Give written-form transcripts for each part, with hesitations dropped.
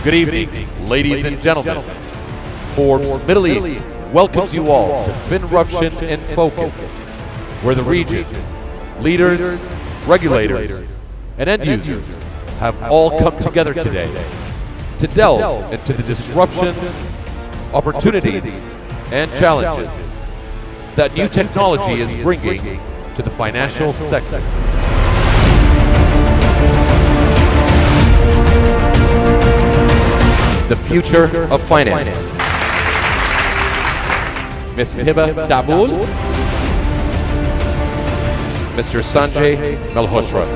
Good evening, ladies and gentlemen. Forbes Middle East welcomes you all to Finruption in Focus, where the region's leaders, regulators, and end users have all come together today to delve into the disruption, opportunities, and challenges that new technology is bringing to the financial sector. The future of finance. Ms. Hiba Daaboul, Mr. Sanjay Malhotra,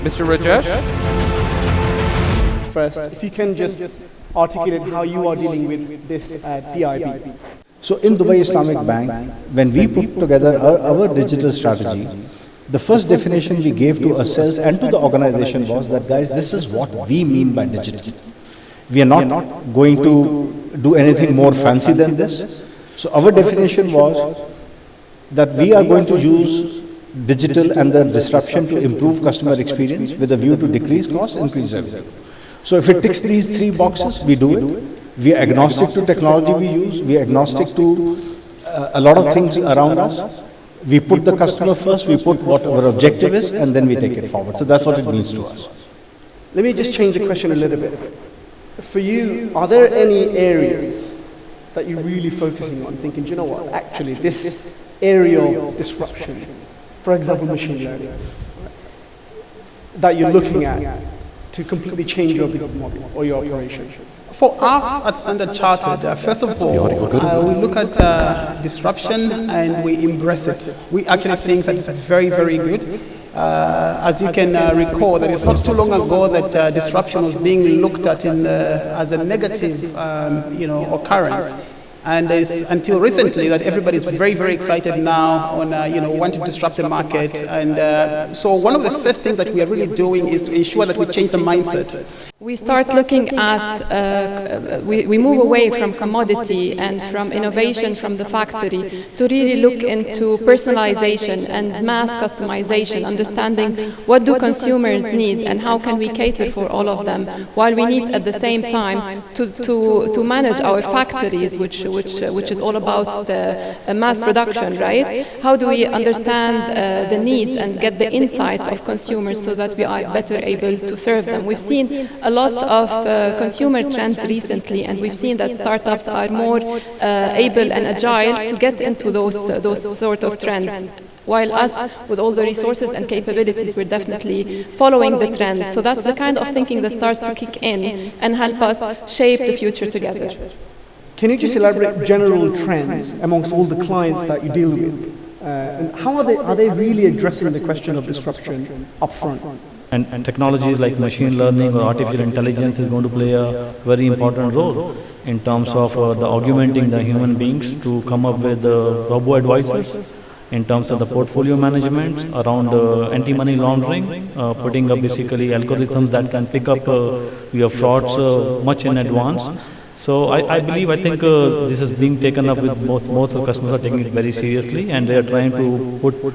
Mr. Rajesh. First, if you can just articulate how you are dealing with this DIB. So in Dubai Islamic Bank, when we put together our digital strategy, the first definition we gave to ourselves and to the organization was that, guys, this is what we mean by digital. We are not going to do anything more fancy than this. So our definition was that we are going to use digital and the disruption to improve customer experience with a view to decrease cost, increase revenue. So if it ticks these three boxes, we do it. We are agnostic to technology we use. We are agnostic to a lot of things around us. We put the customer first, we put what our objective is, and then we take it forward. So that's what it means to us. Let me just change the question a little bit. For you, are there any areas that you're really focusing on, thinking, do you know what, actually this area of disruption, for example, machine learning, that you're looking at to completely change your business model or your operation? For us at Standard Chartered, first of all, we look at disruption and we embrace it. We actually think that it's very, very good. As you can recall, that it's not too long ago that disruption was being looked at as a negative occurrence. And it's until recently that everybody is very, very excited now on want to disrupt the market. And so one of the first things that we are really doing is to ensure that we change the mindset. We start looking at, we move away from commodity and from innovation from the factory to really look into personalization and mass customization, understanding what do consumers need and how can we cater for all of them, while we need at the same time to manage our factories, which is all about mass production, right? How do we understand the needs and get the insights of consumers so that we are better able to serve them? We've seen a lot of consumer trends recently, and we've seen that startups are more able and agile to get into those sort of trends. While us, with all the resources and capabilities, we're definitely following the trend. So that's the kind of thinking that starts to kick in and help us shape the future together. Can you just elaborate general trends amongst all the clients that you deal with? And how are they really addressing the question of disruption upfront? And technologies like machine learning or artificial intelligence is going to play a very important role in terms of the augmenting the human beings to come up with robo-advisors, in terms of the portfolio management around anti-money laundering, putting up basically algorithms that can pick up your frauds much in advance. So I think this is being taken up with most of the customers are taking it very seriously, and they are trying to put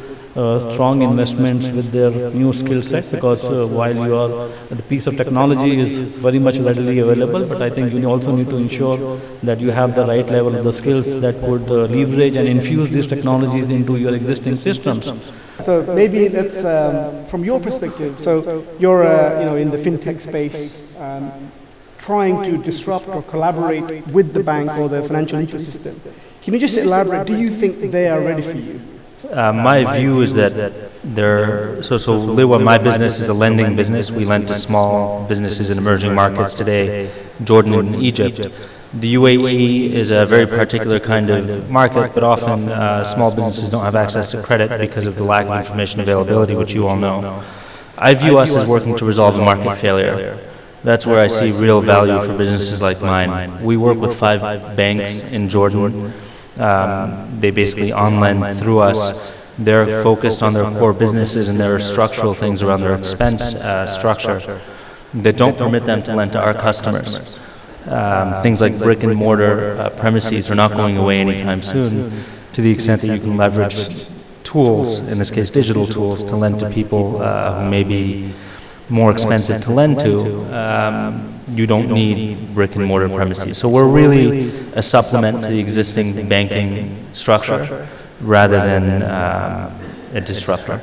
strong investments with their new skill set, because while the piece of technology is very much readily available, but I think you also need to ensure that you have the right level of the skills that could leverage and infuse these technologies into your existing systems. So maybe that's from your perspective. So you're in the fintech space, trying to disrupt or collaborate with the bank or the financial ecosystem. Can you just elaborate? Do you think they are ready for you? My view is that so liwwa, my business, is a lending business. We lend to small businesses in emerging markets today, Jordan and Egypt. The UAE is a very particular kind of market, but often small businesses don't have access to credit because of the lack of information availability, which you all know. I view us as working to resolve a market failure. That's where I see real value for businesses like mine. We work with 5 banks in Jordan. They basically on-lend through us. They're focused on their core businesses, and there are structural things around their expense structure that don't permit them to lend to our customers. Things like brick and mortar premises are not going away anytime soon, to the extent that you can leverage tools, in this case digital tools, to lend to people who may be more expensive to lend to, you don't need brick and mortar premises. So we're really a supplement to the existing banking structure rather than a disruptor.